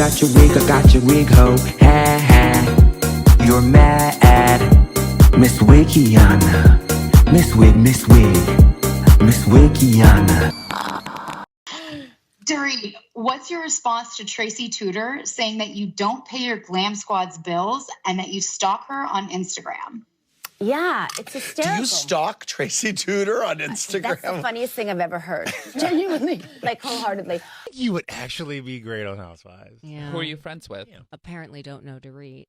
I got your wig, ho. Ha ha. You're mad. Miss Wikiana. Miss Wikiana. Dorit, what's your response to Tracy Tutor saying that you don't pay your Glam Squad's bills and that you stalk her on Instagram? Yeah, it's hysterical. Do you stalk Tracy Tutor on Instagram? That's the funniest thing I've ever heard. Genuinely, like wholeheartedly. You would actually be great on Housewives. Yeah. Who are you friends with? Yeah. Apparently don't know Dorit.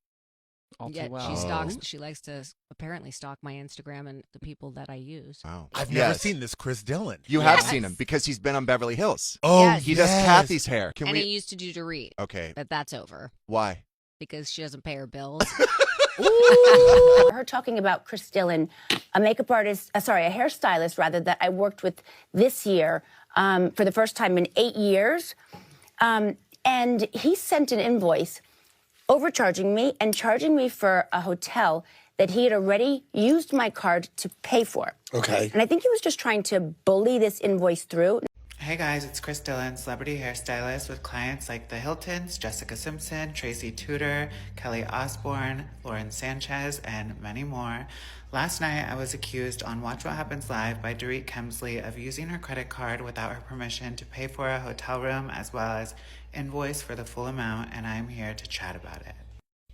All too Yet well. she stalks. She likes to apparently stalk my Instagram and the people that I use. Wow. I've never seen this Chris Dillon. You have seen him because he's been on Beverly Hills. Oh, Yes. He does Kathy's hair. And he used to do Dorit. Okay. But that's over Why? because she doesn't pay her bills. Her talking about Chris Dillon, a makeup artist, a hairstylist rather, that I worked with this year for the first time in 8 years. And he sent an invoice overcharging me and charging me for a hotel that he had already used my card to pay for. Okay. And I think he was just trying to bully this invoice through. Hey guys, it's Chris Dillon, celebrity hairstylist with clients like the Hiltons, Jessica Simpson, Tracy Tutor, Kelly Osbourne, Lauren Sanchez, and many more. Last night, I was accused on Watch What Happens Live by Dorit Kemsley of using her credit card without her permission to pay for a hotel room as well as invoice for the full amount, and I'm here to chat about it.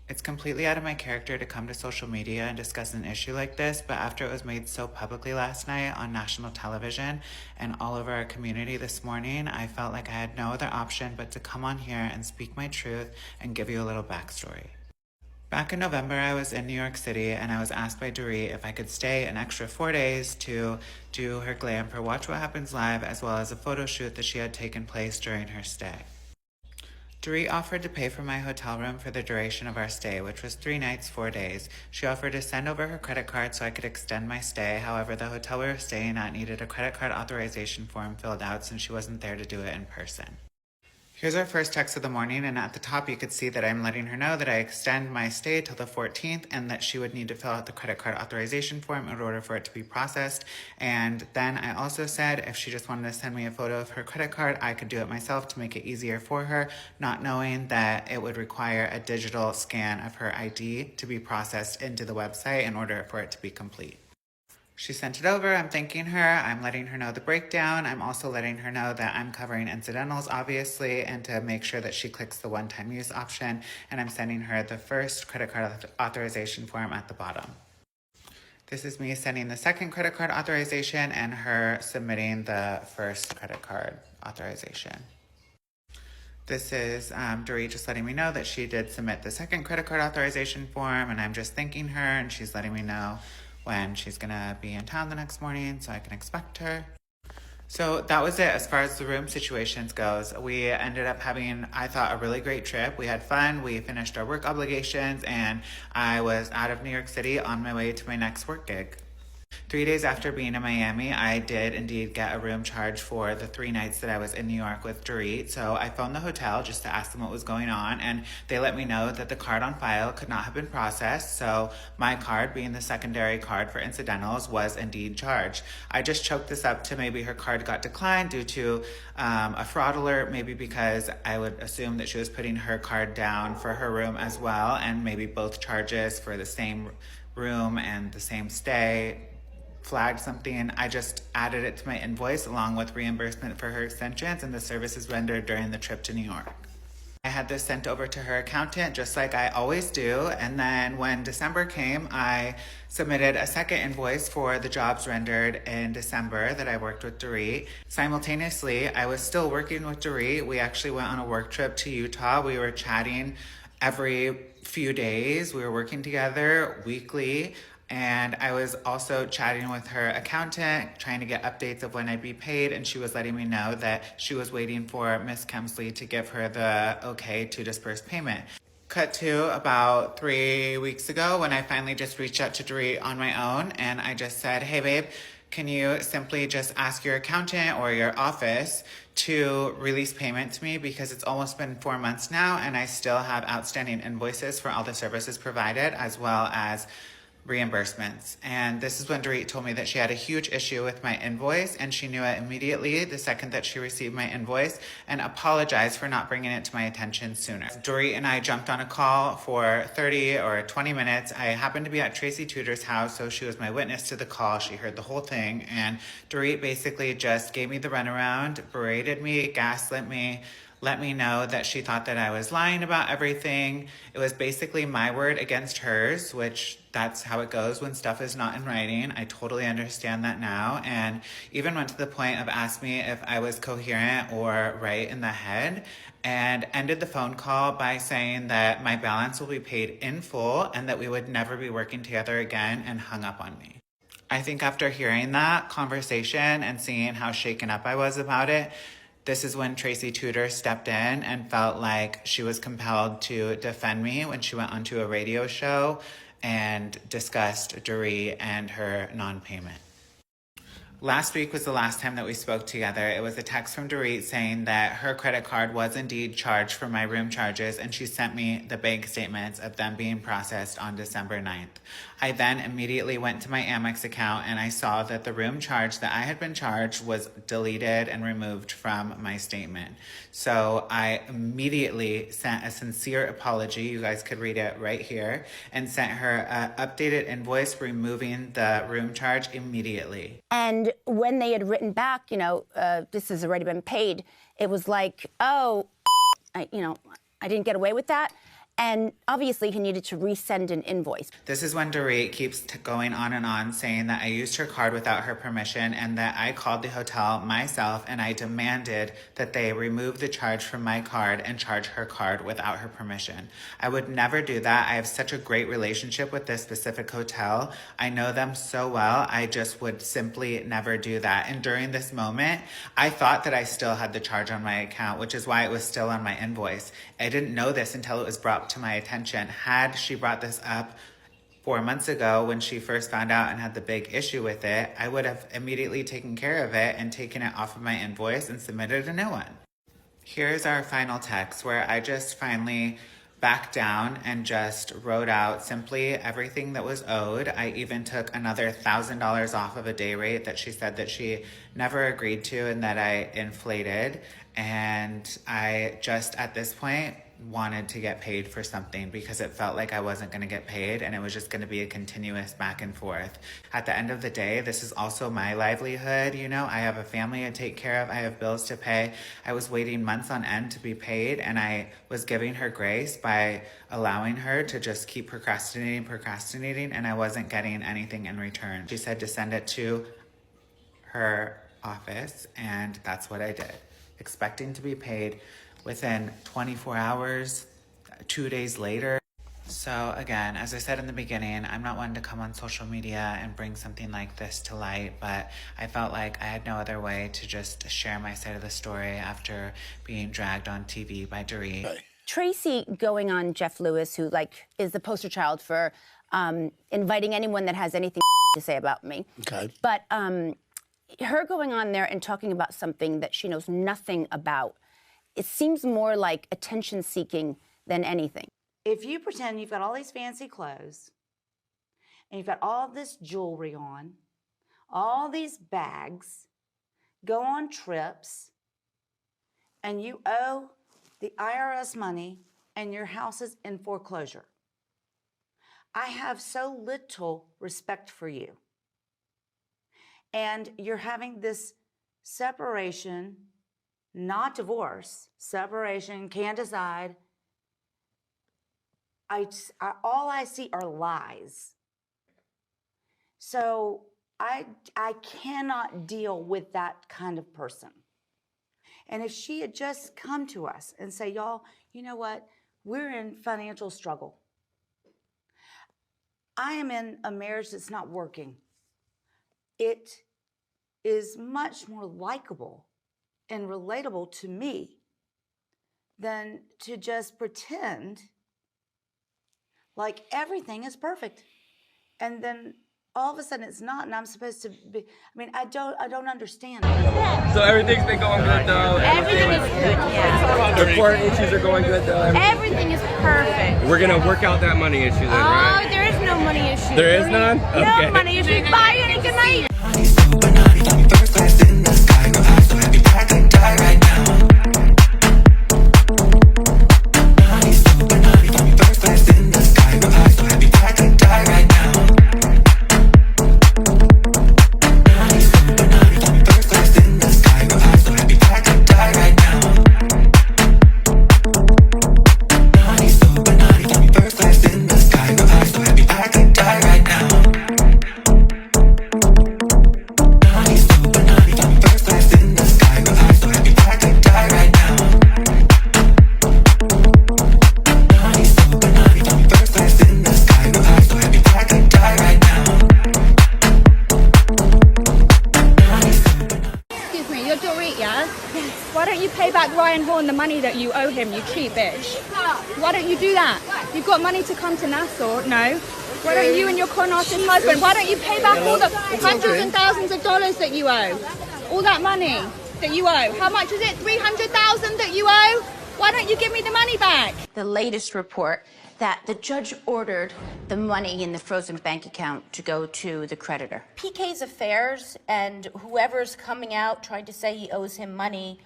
It's completely out of my character to come to social media and discuss an issue like this, but after it was made so publicly last night on national television and all over our community this morning, I felt like I had no other option but to come on here and speak my truth and give you a little backstory. Back in November, I was in New York City and I was asked by Dorit if I could stay an extra 4 days to do her glam for Watch What Happens Live, as well as a photo shoot that she had taken place during her stay. Dorit offered to pay for my hotel room for the duration of our stay, which was 3 nights, 4 days. She offered to send over her credit card so I could extend my stay. However, the hotel we were staying at needed a credit card authorization form filled out since she wasn't there to do it in person. Here's our first text of the morning, and at the top you could see that I'm letting her know that I extend my stay till the 14th and that she would need to fill out the credit card authorization form in order for it to be processed. And then I also said if she just wanted to send me a photo of her credit card, I could do it myself to make it easier for her, not knowing that it would require a digital scan of her ID to be processed into the website in order for it to be complete. She sent it over. I'm thanking her. I'm letting her know the breakdown. I'm also letting her know that I'm covering incidentals, obviously, and to make sure that she clicks the one-time use option. And I'm sending her the first credit card authorization form at the bottom. This is me sending the second credit card authorization and her submitting the first credit card authorization. This is Dorit just letting me know that she did submit the second credit card authorization form, and I'm just thanking her, and she's letting me know when she's gonna be in town the next morning so I can expect her. So that was it as far as the room situations goes. We ended up having, I thought, a really great trip. We had fun, we finished our work obligations, and I was out of New York City on my way to my next work gig. 3 days after being in Miami, I did indeed get a room charge for the 3 nights that I was in New York with Dorit. So I phoned the hotel just to ask them what was going on, and they let me know that the card on file could not have been processed. So my card, being the secondary card for incidentals, was indeed charged. I just choked this up to maybe her card got declined due to a fraud alert, maybe because I would assume that she was putting her card down for her room as well, and maybe both charges for the same room and the same stay flagged something. I just added it to my invoice along with reimbursement for her extensions and the services rendered during the trip to New York. I had this sent over to her accountant just like I always do, and then when December came, I submitted a second invoice for the jobs rendered in December that I worked with Dorit. Simultaneously, I was still working with Dorit. We actually went on a work trip to Utah. We were chatting every few days. We were working together weekly. And I was also chatting with her accountant, trying to get updates of when I'd be paid, and she was letting me know that she was waiting for Miss Kemsley to give her the okay to disperse payment. Cut to about 3 weeks ago when I finally just reached out to Dorit on my own, and I just said, hey babe, can you simply just ask your accountant or your office to release payment to me, because it's almost been 4 months now and I still have outstanding invoices for all the services provided, as well as reimbursements. And this is when Dorit told me that she had a huge issue with my invoice, and she knew it immediately the second that she received my invoice, and apologized for not bringing it to my attention sooner. Dorit and I jumped on a call for 30 or 20 minutes. I happened to be at Tracy Tutor's house, so she was my witness to the call. She heard the whole thing, and Dorit basically just gave me the runaround, berated me, gaslit me, let me know that she thought that I was lying about everything. It was basically my word against hers, which that's how it goes when stuff is not in writing. I totally understand that now. And even went to the point of asking me if I was coherent or right in the head, and ended the phone call by saying that my balance will be paid in full and that we would never be working together again, and hung up on me. I think after hearing that conversation and seeing how shaken up I was about it, this is when Tracy Tutor stepped in and felt like she was compelled to defend me when she went onto a radio show and discussed Dorit and her non-payment. Last week was the last time that we spoke together. It was a text from Dorit saying that her credit card was indeed charged for my room charges, and she sent me the bank statements of them being processed on December 9th. I then immediately went to my Amex account, and I saw that the room charge that I had been charged was deleted and removed from my statement. So I immediately sent a sincere apology, you guys could read it right here, and sent her an updated invoice removing the room charge immediately. And when they had written back, this has already been paid, it was like, oh, I didn't get away with that. And obviously, he needed to resend an invoice. This is when Dorit keeps going on and on, saying that I used her card without her permission, and that I called the hotel myself and I demanded that they remove the charge from my card and charge her card without her permission. I would never do that. I have such a great relationship with this specific hotel. I know them so well. I just would simply never do that. And during this moment, I thought that I still had the charge on my account, which is why it was still on my invoice. I didn't know this until it was brought to my attention. Had she brought this up 4 months ago when she first found out and had the big issue with it, I would have immediately taken care of it and taken it off of my invoice and submitted a new one. Here's our final text where I just finally backed down and just wrote out simply everything that was owed. I even took another $1,000 off of a day rate that she said that she never agreed to and that I inflated. And I just, at this point, wanted to get paid for something because it felt like I wasn't going to get paid and it was just going to be a continuous back and forth. At the end of the day, this is also my livelihood. I have a family to take care of. I have bills to pay. I was waiting months on end to be paid, and I was giving her grace by allowing her to just keep procrastinating, and I wasn't getting anything in return. She said to send it to her office, and that's what I did, expecting to be paid within 24 hours, 2 days later. So again, as I said in the beginning, I'm not one to come on social media and bring something like this to light, but I felt like I had no other way to just share my side of the story after being dragged on TV by Dorit. Right. Tracy going on Jeff Lewis, who is the poster child for inviting anyone that has anything to say about me. Okay. But her going on there and talking about something that she knows nothing about, it seems more like attention-seeking than anything. If you pretend you've got all these fancy clothes, and you've got all this jewelry on, all these bags, go on trips, and you owe the IRS money, and your house is in foreclosure, I have so little respect for you. And you're having this separation, not divorce, separation, can't decide. All I see are lies. So I cannot deal with that kind of person. And if she had just come to us and say, y'all, you know what? We're in financial struggle. I am in a marriage that's not working. It is much more likable and relatable to me than to just pretend like everything is perfect. And then all of a sudden it's not, and I'm supposed to be. I mean, I don't understand. So everything's been going good though. Everything is good, yeah. The court issues are going good though. Everything is perfect. We're gonna work out that money issue then, right? Oh, there is no money issue. There is none? Okay. No money issue. Bye and good night. First class in the sky, girl, I'm so happy I could die right now. First class in the sky, girl, I'm so happy I could die right now. First class in the sky, girl, I'm so happy I could die right now. First class in the sky, girl, I'm so happy I could die right now. First class in the sky, girl, I'm so happy I could die right now. First class in the sky, girl, I'm so happy I could die right now. Excuse me, you're Dorit, yeah? Yes. Why don't you pay back Ryan Horn the money that you owe him, you cheap bitch? Why don't you do that? You've got money to come to Nassau, no? Why don't you and your con artist husband, why don't you pay back all the hundreds and thousands of dollars that you owe? All that money that you owe. How much is it? 300,000 that you owe? Why don't you give me the money back? The latest report that the judge ordered the money in the frozen bank account to go to the creditor. PK's affairs and whoever's coming out trying to say he owes him money,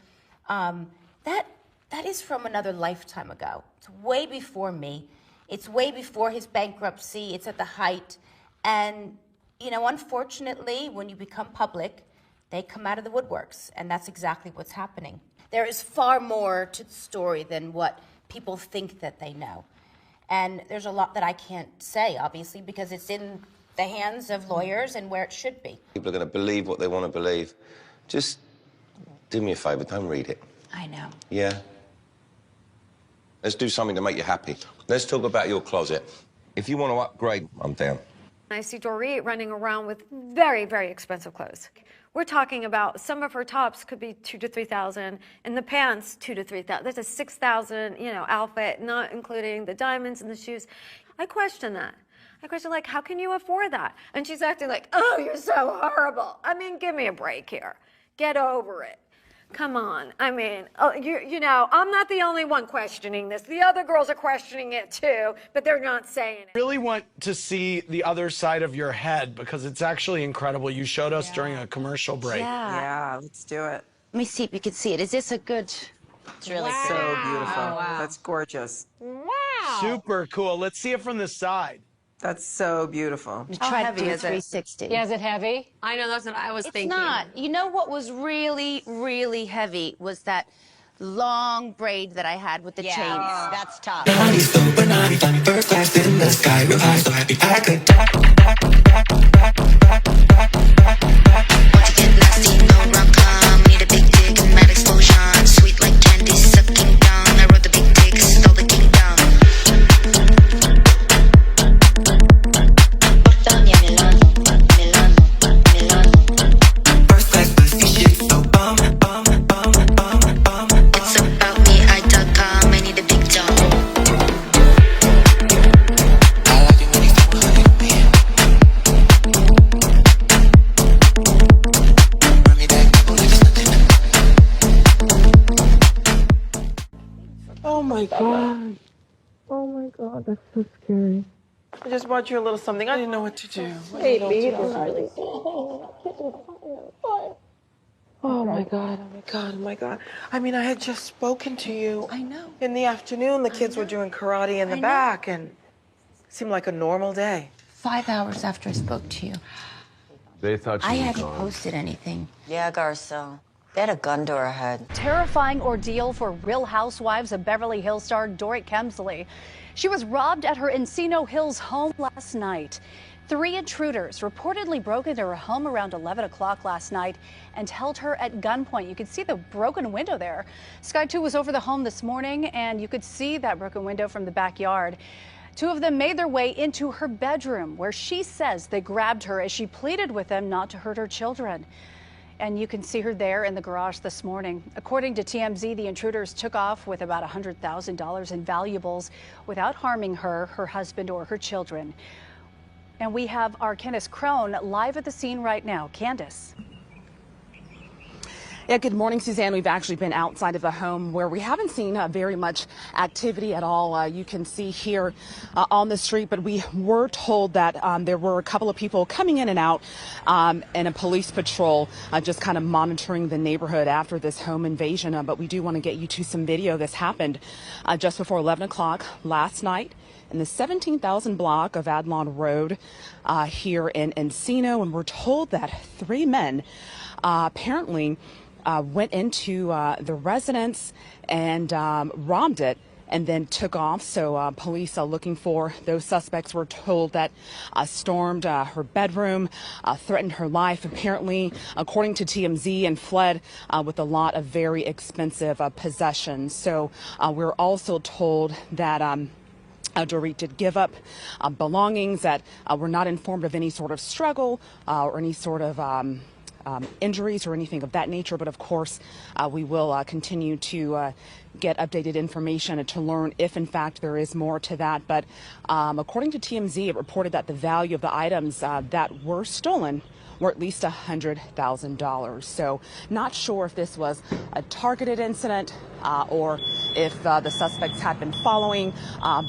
that is from another lifetime ago. It's way before me. It's way before his bankruptcy. It's at the height. And, you know, unfortunately, when you become public, they come out of the woodworks. And that's exactly what's happening. There is far more to the story than what people think that they know. And there's a lot that I can't say, obviously, because it's in the hands of lawyers and where it should be. People are going to believe what they want to believe. Just do me a favor, don't read it. I know. Yeah? Let's do something to make you happy. Let's talk about your closet. If you want to upgrade, I'm down. I see Dorit running around with very, very expensive clothes. We're talking about some of her tops could be $2,000 to $3,000, and the pants $2,000 to $3,000. That's a $6,000, outfit, not including the diamonds and the shoes. I question that. I question, like, how can you afford that? And she's acting like, oh, you're so horrible. I mean, give me a break here. Get over it. Come on. I mean, I'm not the only one questioning this. The other girls are questioning it too, but they're not saying it. I really want to see the other side of your head because it's actually incredible. You showed us during a commercial break. Yeah, let's do it. Let me see if you can see it. Is this a good... It's really so beautiful. Wow. That's gorgeous. Wow. Super cool. Let's see it from the side. That's so beautiful. Try to do 360. Yeah, is it heavy? I know, that's what I was thinking. It's not. You know what was really, really heavy was that long braid that I had with the chains. That's tough. First class in the sky, real high, so happy I could die. Need a big dick and mad explosion. Sweet like candy, sucking down. I wrote the big dick, stole the kingdom. Oh my God. Oh my God, that's so scary. I just bought you a little something. I didn't know what to do. Baby, oh my God, oh my God, oh my God. I mean, I had just spoken to you. I know. In the afternoon, the kids were doing karate in the back, and it seemed like a normal day. 5 hours after I spoke to you. They thought I hadn't posted anything. Yeah, Garcel. They had a gun to her head. Terrifying ordeal for Real Housewives of Beverly Hills star Dorit Kemsley. She was robbed at her Encino Hills home last night. 3 intruders reportedly broke into her home around 11 o'clock last night and held her at gunpoint. You could see the broken window there. Sky 2 was over the home this morning, and you could see that broken window from the backyard. 2 of them made their way into her bedroom, where she says they grabbed her as she pleaded with them not to hurt her children. And you can see her there in the garage this morning. According to TMZ, the intruders took off with about $100,000 in valuables without harming her, her husband, or her children. And we have our Candace Crone live at the scene right now. Candace. Yeah, good morning, Suzanne. We've actually been outside of the home where we haven't seen very much activity at all. You can see here on the street, but we were told that there were a couple of people coming in and out and a police patrol just kind of monitoring the neighborhood after this home invasion. But we do want to get you to some video. This happened just before 11 o'clock last night in the 17,000 block of Adlon Road here in Encino. And we're told that 3 men apparently went into the residence and robbed it and then took off. So police are looking for those suspects. We're told that stormed her bedroom, threatened her life, apparently, according to TMZ, and fled with a lot of very expensive possessions. So we're also told that Dorit did give up belongings, that were not informed of any sort of struggle or any sort of injuries or anything of that nature. But of course, we will continue to get updated information to learn if in fact there is more to that. But according to TMZ, it reported that the value of the items that were stolen were at least $100,000. So not sure if this was a targeted incident or if the suspects had been following.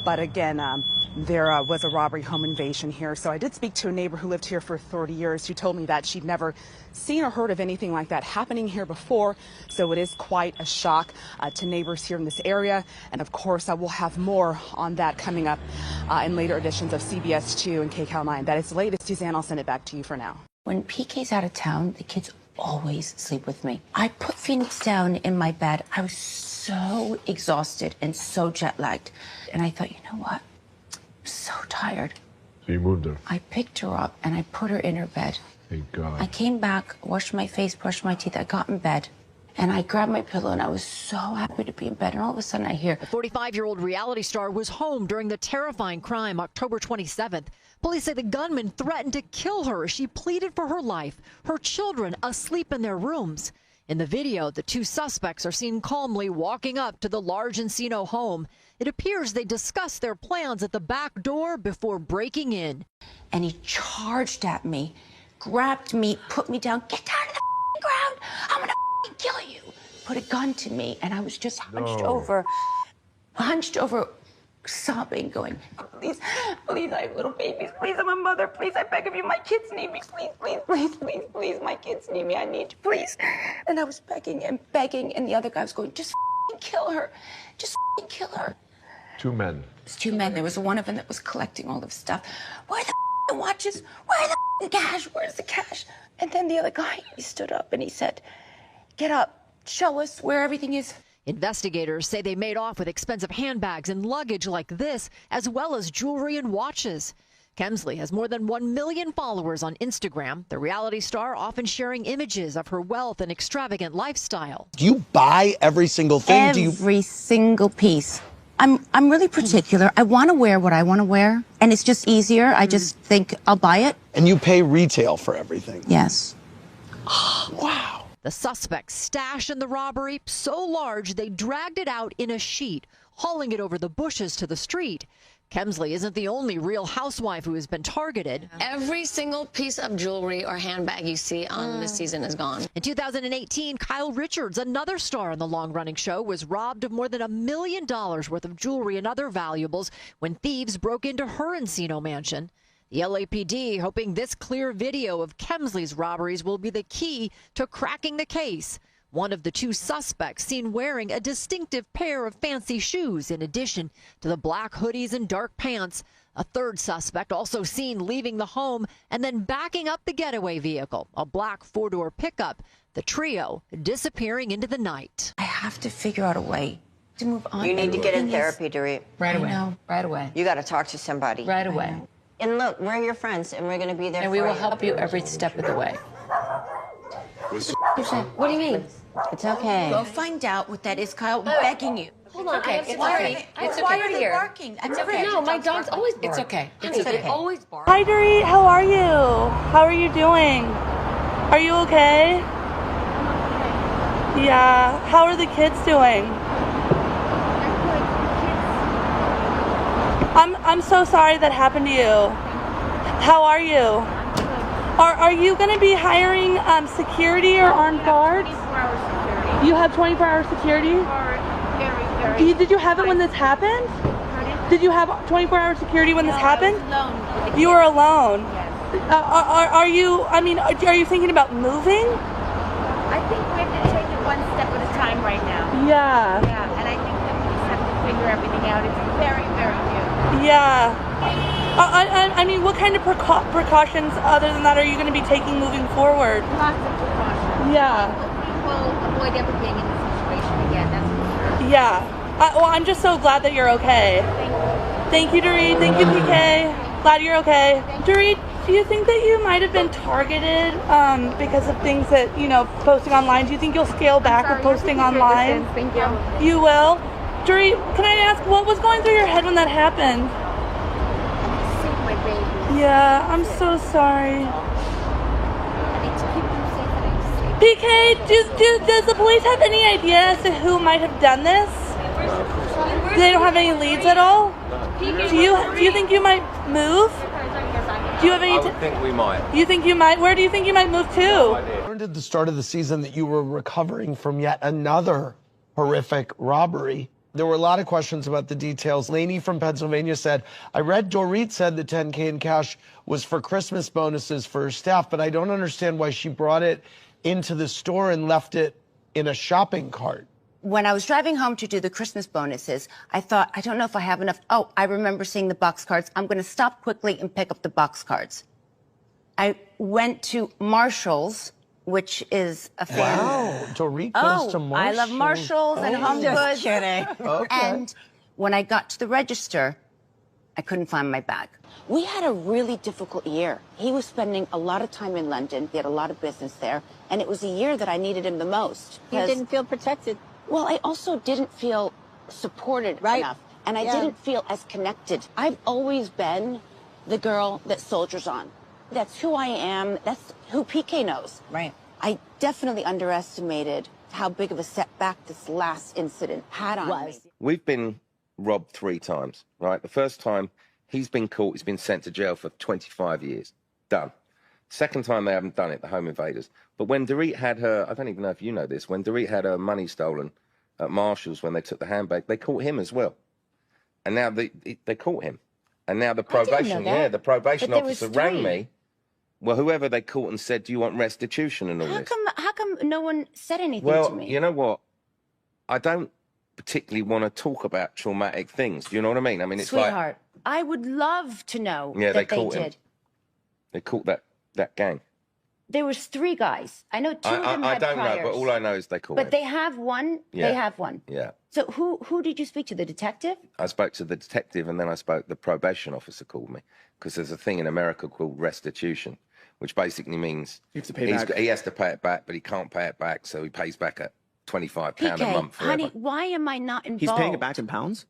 But again, there was a robbery home invasion here. So I did speak to a neighbor who lived here for 30 years who told me that she'd never seen or heard of anything like that happening here before. So it is quite a shock to neighbors here in this area. And of course, I will have more on that coming up in later editions of CBS 2 and KCAL 9. That is the latest. Suzanne, I'll send it back to you for now. When PK's out of town, the kids always sleep with me. I put Phoenix down in my bed. I was so exhausted and so jet lagged. And I thought, you know what? I'm so tired. So you moved her? I picked her up and I put her in her bed. Thank God. I came back, washed my face, brushed my teeth. I got in bed and I grabbed my pillow and I was so happy to be in bed. And all of a sudden I hear... The 45-year-old reality star was home during the terrifying crime October 27th. Police say the gunman threatened to kill her as she pleaded for her life, her children asleep in their rooms. In the video, the 2 suspects are seen calmly walking up to the large Encino home. It appears they discussed their plans at the back door before breaking in. And he charged at me, grabbed me, put me down. Get down to the ground. I'm going to kill you. Put a gun to me. And I was just hunched over, sobbing, going, please, please, I have little babies. Please, I'm a mother. Please, I beg of you. My kids need me. Please, please, please, please, please. My kids need me. I need you, please. And I was begging and begging. And the other guy was going, just kill her. Just kill her. 2 men. It was 2 men. There was one of them that was collecting all of stuff. Where the watches? Where the cash? Where's the cash? And then the other guy, he stood up and he said, get up, show us where everything is. Investigators say they made off with expensive handbags and luggage like this, as well as jewelry and watches. Kemsley has more than 1 million followers on Instagram. The reality star often sharing images of her wealth and extravagant lifestyle. Do you buy every single thing? Every single piece. I'm really particular. I want to wear what I want to wear, and it's just easier. I just think I'll buy it. And you pay retail for everything? Yes. Wow. The suspect's stash in the robbery so large they dragged it out in a sheet, hauling it over the bushes to the street. Kemsley isn't the only Real Housewife who has been targeted. Every single piece of jewelry or handbag you see on this season is gone. In 2018, Kyle Richards, another star on the long-running show, was robbed of more than $1 million worth of jewelry and other valuables when thieves broke into her Encino mansion. The LAPD hoping this clear video of Kemsley's robberies will be the key to cracking the case. One of the 2 suspects seen wearing a distinctive pair of fancy shoes in addition to the black hoodies and dark pants. A 3rd suspect also seen leaving the home and then backing up the getaway vehicle, a black 4-door pickup. The trio disappearing into the night. I have to figure out a way to move on. You need to get in therapy, Dorit. Right away. I know. Right away. You got to talk to somebody. Right away. And look, we're your friends, and we're going to be there and for we will you. help you every step of the way. What do you mean? It's okay. Go find out what that is, Kyle. I'm begging you. Hold on, okay. I have security. It's Why okay. are they barking? It's okay. No, my dogs always bark. It's okay. It's okay. They always bark. Hi, Dorit. How are you? How are you doing? Are you okay? Yeah. How are the kids doing? I'm so sorry that happened to you. How are you? Are you going to be hiring security or armed guards? 24-hour security. You have 24-hour security? Did you have it when this happened? Did you have 24-hour security when this happened? I was alone. You were alone? Yes. Are you thinking about moving? I think we have to take it one step at a time right now. Yeah. Yeah, and I think that we just have to figure everything out. It's very, very new. Yeah. I mean, what kind of precautions other than that are you going to be taking moving forward? Lots of precautions. Yeah. We will avoid ever being in this situation again, that's for sure. Yeah. Well, I'm just so glad that you're okay. Thank you, Dorit. Thank you, PK. Glad you're okay. Dorit, do you think that you might have been targeted because of things that, posting online? Do you think you'll scale back with posting online? Thank you. You will? Dorit, can I ask, what was going through your head when that happened? Save my baby. Yeah, I'm so sorry. I need to keep them safe and I'm safe. PK, does the police have any idea as to who might have done this? They don't have any leads at all? Do you think you might move? Do you have any? I would think we might. You think you might? Where do you think you might move to? I learned at the start of the season that you were recovering from yet another horrific robbery. There were a lot of questions about the details. Lainey from Pennsylvania said, I read Dorit said the $10K in cash was for Christmas bonuses for her staff, but I don't understand why she brought it into the store and left it in a shopping cart. When I was driving home to do the Christmas bonuses, I thought, I don't know if I have enough. Oh, I remember seeing the box cards. I'm going to stop quickly and pick up the box cards. I went to Marshall's, which is a fan. Wow, Dorit goes to Marshall's. I love Marshalls and Home Goods. kidding. Okay. And when I got to the register, I couldn't find my bag. We had a really difficult year. He was spending a lot of time in London. He had a lot of business there. And it was a year that I needed him the most. You didn't feel protected. Well, I also didn't feel supported enough. And I didn't feel as connected. I've always been the girl that soldiers on. That's who I am. That's who PK knows. Right. I definitely underestimated how big of a setback this last incident had on me. We've been robbed 3 times, right? The first time he's been caught, he's been sent to jail for 25 years. Done. Second time they haven't done it, the home invaders. But when Dorit had her, I don't even know if you know this, when Dorit had her money stolen at Marshall's when they took the handbag, they caught him as well. And now they caught him. And now the probation, the probation officer rang me. Well, whoever they caught and said, do you want restitution and all this? How come no one said anything Well, to me? you know what? I don't particularly want to talk about traumatic things. Do you know what I mean? I mean, it's Sweetheart, I would love to know Yeah, that they they caught him. did. They caught that gang. There was 3 guys. I know 2 of them I had don't priors. know, but all I know is they caught him. But they have one. Yeah. They have one. Yeah. So who did you speak to? The detective? I spoke to the detective and then I spoke, the probation officer called me. Because there's a thing in America called restitution, which basically means you have to pay back. He has to pay it back, but he can't pay it back, so he pays back at £25 a month forever. Honey, why am I not involved? He's paying it back in pounds?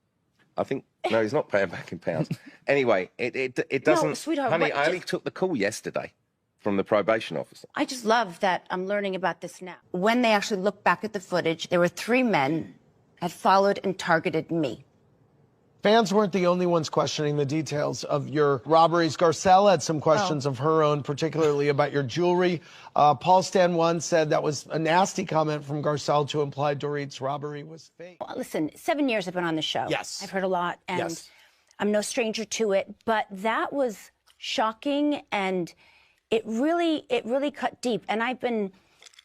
I think, no, he's not paying back in pounds. Anyway, it doesn't... No, sweetheart, honey, what- I only took the call yesterday from the probation officer. I just love that I'm learning about this now. When they actually looked back at the footage, there were 3 men had followed and targeted me. Fans weren't the only ones questioning the details of your robberies. Garcel had some questions of her own, particularly about your jewelry. Paul Stan 1 said that was a nasty comment from Garcel to imply Dorit's robbery was fake. Well, listen, 7 years I've been on the show. Yes. I've heard a lot, and Yes. I'm no stranger to it. But that was shocking, and it really cut deep. And I've been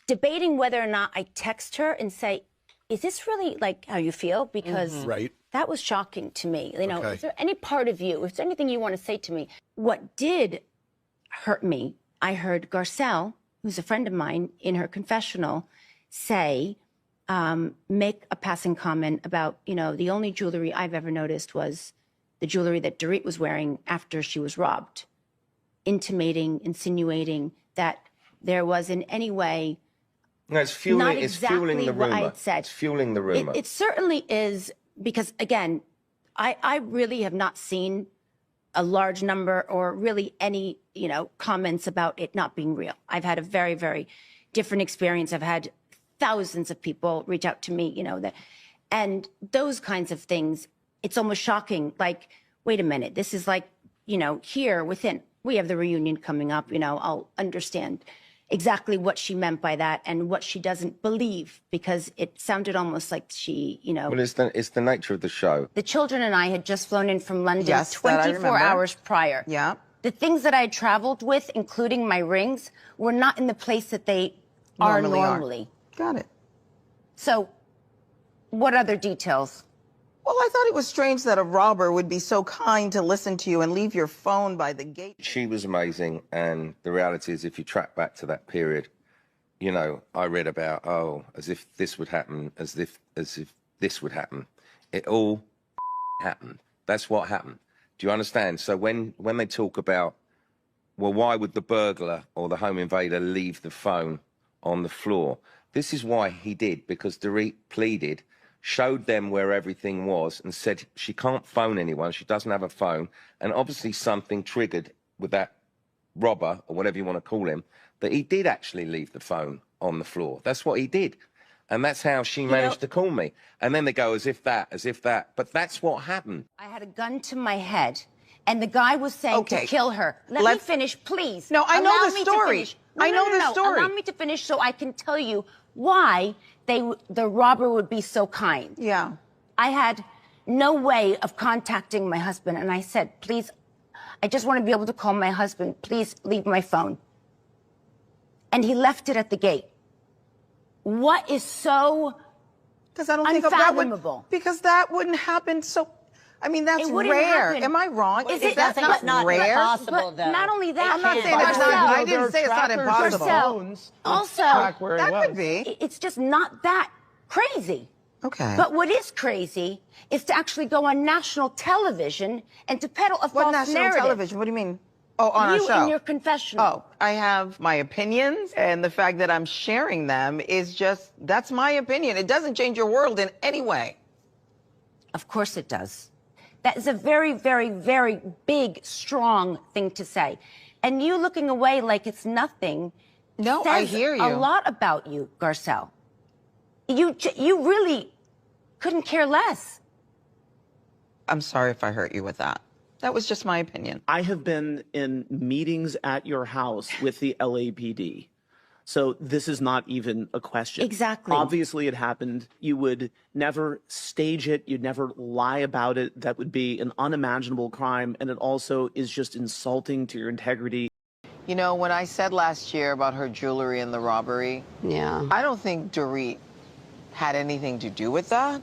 debating whether or not I text her and say, is this really like how you feel? Because Right. that was shocking to me. You know, Okay. is there any part of you, is there anything you want to say to me? What did hurt me, I heard Garcel, who's a friend of mine, in her confessional, say, make a passing comment about, the only jewelry I've ever noticed was the jewelry that Dorit was wearing after she was robbed, insinuating that there was in any way No, it's fueling, not it's exactly fueling the what rumor. I'd said. It's fueling the rumor. It certainly is, because, again, I really have not seen a large number or really any, comments about it not being real. I've had a very, very different experience. I've had thousands of people reach out to me, and those kinds of things, it's almost shocking. Like, wait a minute, this is like, here within. we have the reunion coming up, I'll understand exactly what she meant by that and what she doesn't believe, because it sounded almost like she, Well, it's the nature of the show. The children and I had just flown in from London Yes, that I 24 remember. hours prior. Yeah. The things that I had traveled with, including my rings, were not in the place that they are normally. Got it. So, what other details? Well, I thought it was strange that a robber would be so kind to listen to you and leave your phone by the gate. She was amazing, and the reality is, if you track back to that period, I read about, as if this would happen, as if this would happen. It all happened. That's what happened. Do you understand? So when they talk about, well, why would the burglar or the home invader leave the phone on the floor? This is why he did, because Dorit pleaded, showed them where everything was, and said she can't phone anyone, she doesn't have a phone, and obviously something triggered with that robber, or whatever you want to call him, that he did actually leave the phone on the floor. That's what he did. And that's how she managed to call me. And then they go, as if that. But that's what happened. I had a gun to my head, and the guy was saying to kill her. Let me finish, please. No, I know Allow the me to story. finish. I know the story. Allow me to finish so I can tell you why the robber would be so kind. Yeah. I had no way of contacting my husband, and I said, please, I just want to be able to call my husband. Please leave my phone. And he left it at the gate. What is so Because I don't think of that unfathomable? because that wouldn't happen so. I mean, that's It wouldn't rare. happen. Am I wrong? Is Is it that not rare? But not only that, I'm not saying it's not. I didn't say it's not impossible. Garcel, also, that could be. It's just not that crazy. Okay. But what is crazy is to actually go on national television and to peddle a What false national narrative. television? What do you mean? Oh, on You our show. in your confessional. Oh, I have my opinions, and the fact that I'm sharing them is just, that's my opinion. It doesn't change your world in any way. Of course it does. That is a very, very, very big, strong thing to say. And you looking away like it's nothing. No, I hear you. A lot about you, Garcel. You really couldn't care less. I'm sorry if I hurt you with that. That was just my opinion. I have been in meetings at your house with the LAPD. So this is not even a question. Exactly. Obviously it happened. You would never stage it. You'd never lie about it. That would be an unimaginable crime. And it also is just insulting to your integrity. You know, when I said last year about her jewelry and the robbery, I don't think Dorit had anything to do with that.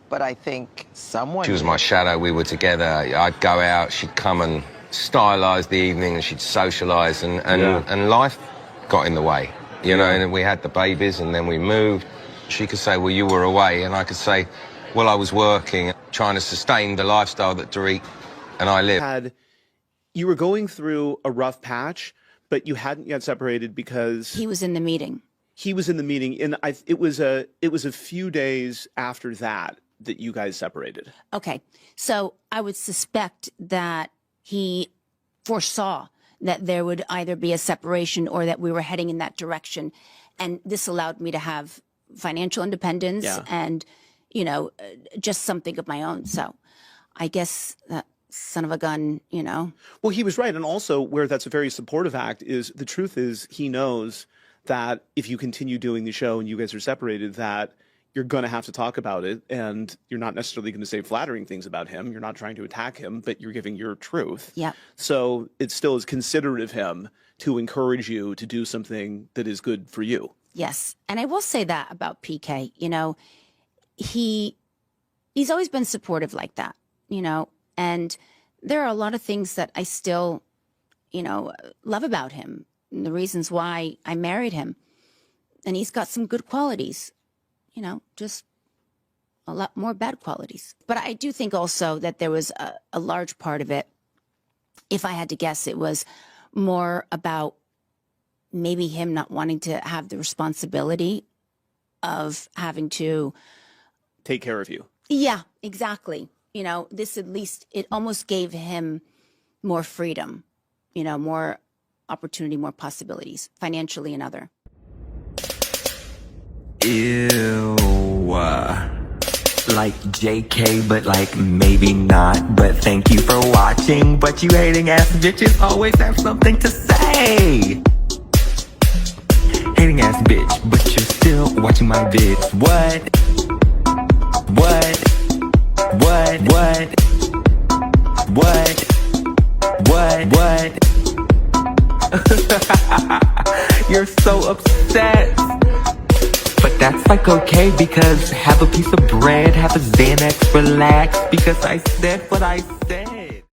But I think someone... She was my shadow. We were together. I'd go out. She'd come and stylize the evening, and she'd socialize, and life got in the way, and then we had the babies, and then we moved. She could say, well, you were away, and I could say, well, I was working, trying to sustain the lifestyle that Dorit and I live. You were going through a rough patch, but you hadn't yet separated because... He was in the meeting. He was in the meeting, and it was a few days after that you guys separated. Okay, so I would suspect that he foresaw that there would either be a separation or that we were heading in that direction. And this allowed me to have financial independence and, just something of my own. So I guess that son of a gun, Well, he was right. And also where that's a very supportive act is the truth is he knows that if you continue doing the show and you guys are separated, that you're going to have to talk about it, and you're not necessarily going to say flattering things about him. You're not trying to attack him, but you're giving your truth. Yeah. So it still is considerate of him to encourage you to do something that is good for you. Yes. And I will say that about PK, he's always been supportive like that, and there are a lot of things that I still, love about him, and the reasons why I married him. And he's got some good qualities. Just a lot more bad qualities. But I do think also that there was a large part of it, if I had to guess, it was more about maybe him not wanting to have the responsibility of having to... take care of you. Yeah, exactly. This at least, it almost gave him more freedom, more opportunity, more possibilities, financially and other. Ew. like JK, but like maybe not. But thank you for watching. But you hating ass bitches always have something to say. Hating ass bitch, but you're still watching my vids. What? You're so upset. But that's like okay, because have a piece of bread, have a Xanax, relax, because I said what I said.